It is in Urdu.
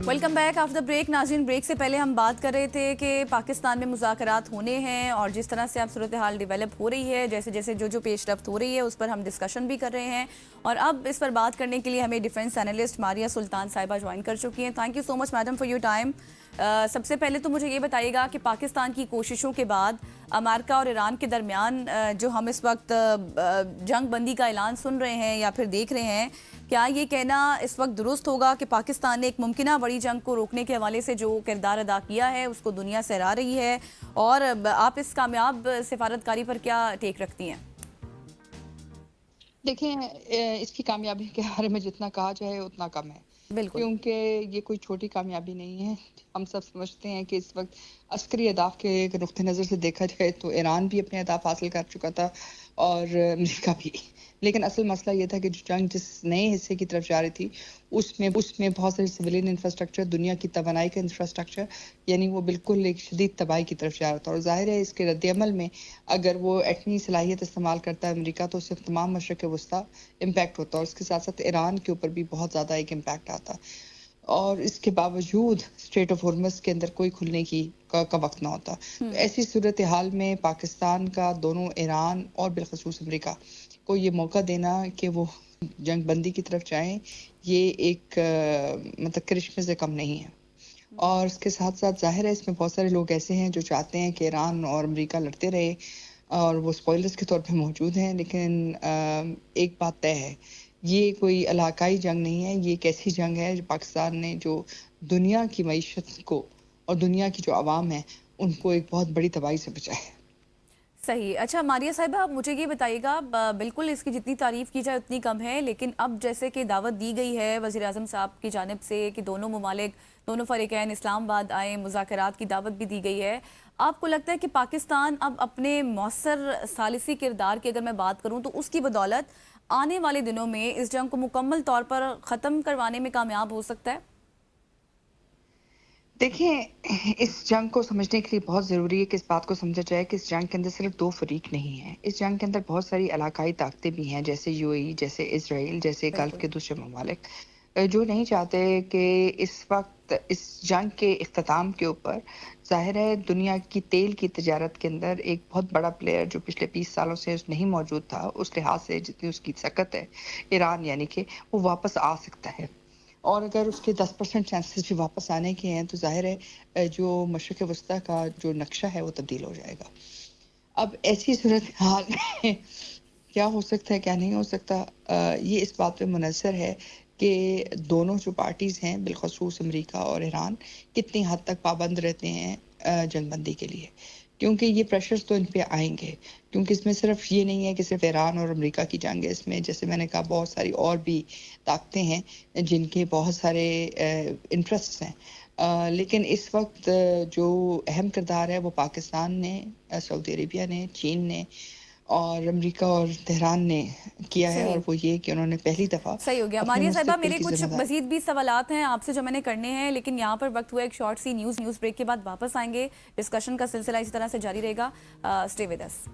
Welcome back after break. ناظرین, بریک سے پہلے ہم بات کر رہے تھے کہ پاکستان میں مذاکرات ہونے ہیں اور جس طرح سے اب صورتحال ڈیولپ ہو رہی ہے, جیسے جیسے جو پیش رفت ہو رہی ہے اس پر ہم ڈسکشن بھی کر رہے ہیں. اور اب اس پر بات کرنے کے لیے ہمیں ڈیفنس اینالسٹ ماریہ سلطان صاحبہ جوائن کر چکی ہیں. Thank you so much madam for your time. سب سے پہلے تو مجھے یہ بتائیے گا کہ پاکستان کی کوششوں کے بعد امریکہ اور ایران کے درمیان جو ہم اس وقت جنگ بندی کا اعلان سن رہے ہیں یا پھر دیکھ رہے ہیں, کیا یہ کہنا اس وقت درست ہوگا کہ پاکستان نے ایک ممکنہ بڑی جنگ کو روکنے کے حوالے سے جو کردار ادا کیا ہے اس کو دنیا سراہ رہی ہے, اور آپ اس کامیاب سفارتکاری پر کیا ٹیک رکھتی ہیں؟ دیکھیں, اس کی کامیابی کے بارے میں جتنا کہا جائے اتنا کم ہے, بالکل, کیونکہ یہ کوئی چھوٹی کامیابی نہیں ہے. ہم سب سمجھتے ہیں کہ اس وقت عسکری اہداف کے نقطہ نظر سے دیکھا جائے تو ایران بھی اپنے اہداف حاصل کر چکا تھا اور امریکہ بھی, لیکن اصل مسئلہ یہ تھا کہ جو جنگ جس نئے حصے کی طرف جا رہی تھی اس میں بہت ساری سویلین انفراسٹرکچر, دنیا کی توانائی کا انفراسٹرکچر, یعنی وہ بالکل ایک شدید تباہی کی طرف جا رہا تھا. اور ظاہر ہے اس کے رد عمل میں اگر وہ ایٹمی صلاحیت استعمال کرتا ہے امریکہ تو اس سے تمام مشرق وسطیٰ امپیکٹ ہوتا ہے, اور اس کے ساتھ ساتھ ایران کے اوپر بھی بہت زیادہ ایک امپیکٹ آتا. اور اس کے باوجود اسٹریٹ آف ہارمز کے اندر کوئی کھلنے کا وقت نہ ہوتا. ایسی صورتحال میں پاکستان کا دونوں ایران اور بالخصوص امریکہ کو یہ موقع دینا کہ وہ جنگ بندی کی طرف جائیں, یہ ایک مطلب کرشمے سے کم نہیں ہے. اور اس کے ساتھ ساتھ ظاہر ہے اس میں بہت سارے لوگ ایسے ہیں جو چاہتے ہیں کہ ایران اور امریکہ لڑتے رہے اور وہ سپوائلرز کے طور پہ موجود ہیں, لیکن ایک بات طے ہے, یہ کوئی علاقائی جنگ نہیں ہے, یہ ایک ایسی جنگ ہے جو پاکستان نے جو دنیا کی معیشت کو اور دنیا کی جو عوام ہیں ان کو ایک بہت بڑی تباہی سے بچایا ہے. صحیح. اچھا ماریہ صاحبہ, آپ مجھے یہ بتائیے گا, بالکل اس کی جتنی تعریف کی جائے اتنی کم ہے, لیکن اب جیسے کہ دعوت دی گئی ہے وزیر اعظم صاحب کی جانب سے کہ دونوں ممالک, دونوں فریقین اسلام آباد آئیں, مذاکرات کی دعوت بھی دی گئی ہے, آپ کو لگتا ہے کہ پاکستان اب اپنے مؤثر ثالثی کردار کی اگر میں بات کروں تو اس کی بدولت آنے والے دنوں میں اس جنگ کو مکمل طور پر ختم کروانے میں کامیاب ہو سکتا ہے؟ دیکھیں, اس جنگ کو سمجھنے کے لیے بہت ضروری ہے کہ اس بات کو سمجھا جائے کہ اس جنگ کے اندر صرف دو فریق نہیں ہیں. اس جنگ کے اندر بہت ساری علاقائی طاقتیں بھی ہیں, جیسے یو اے ای, جیسے اسرائیل, جیسے گلف بالکل, کے دوسرے ممالک, جو نہیں چاہتے کہ اس وقت اس جنگ کے اختتام کے اوپر ظاہر ہے دنیا کی تیل کی تجارت کے اندر ایک بہت بڑا پلیئر جو پچھلے 20 سالوں سے نہیں موجود تھا, اس لحاظ سے جتنی اس کی سکت ہے, ایران یعنی کہ وہ واپس آ سکتا ہے. اور اگر اس کے 10% چانسز بھی واپس آنے کے ہیں تو ظاہر ہے جو مشرق وسطیٰ کا جو نقشہ ہے وہ تبدیل ہو جائے گا. اب ایسی صورتحال میں کیا ہو سکتا ہے کیا نہیں ہو سکتا, یہ اس بات پہ منحصر ہے کہ دونوں جو پارٹیز ہیں بالخصوص امریکہ اور ایران کتنی حد تک پابند رہتے ہیں جنگ بندی کے لیے, کیونکہ یہ پریشرز تو ان پہ آئیں گے, کیونکہ اس میں صرف یہ نہیں ہے کہ صرف ایران اور امریکہ کی جنگ ہے, اس میں جیسے میں نے کہا بہت ساری اور بھی طاقتیں ہیں جن کے بہت سارے انٹرسٹس ہیں. لیکن اس وقت جو اہم کردار ہے وہ پاکستان نے, سعودی عربیہ نے, چین نے اور امریکہ اور تہران نے کیا ہے, اور صحیح وہ یہ کہ انہوں نے پہلی دفعہ صحیح ہو گیا. اپنے ماریہ صاحبہ, مستقبل میرے کی کچھ ذمہ داری. مزید بھی سوالات ہیں آپ سے جو میں نے کرنے ہیں, لیکن یہاں پر وقت ہوا ایک شارٹ سی نیوز بریک کے بعد واپس آئیں گے. ڈسکشن کا سلسلہ اسی طرح سے جاری رہے گا. Stay with us.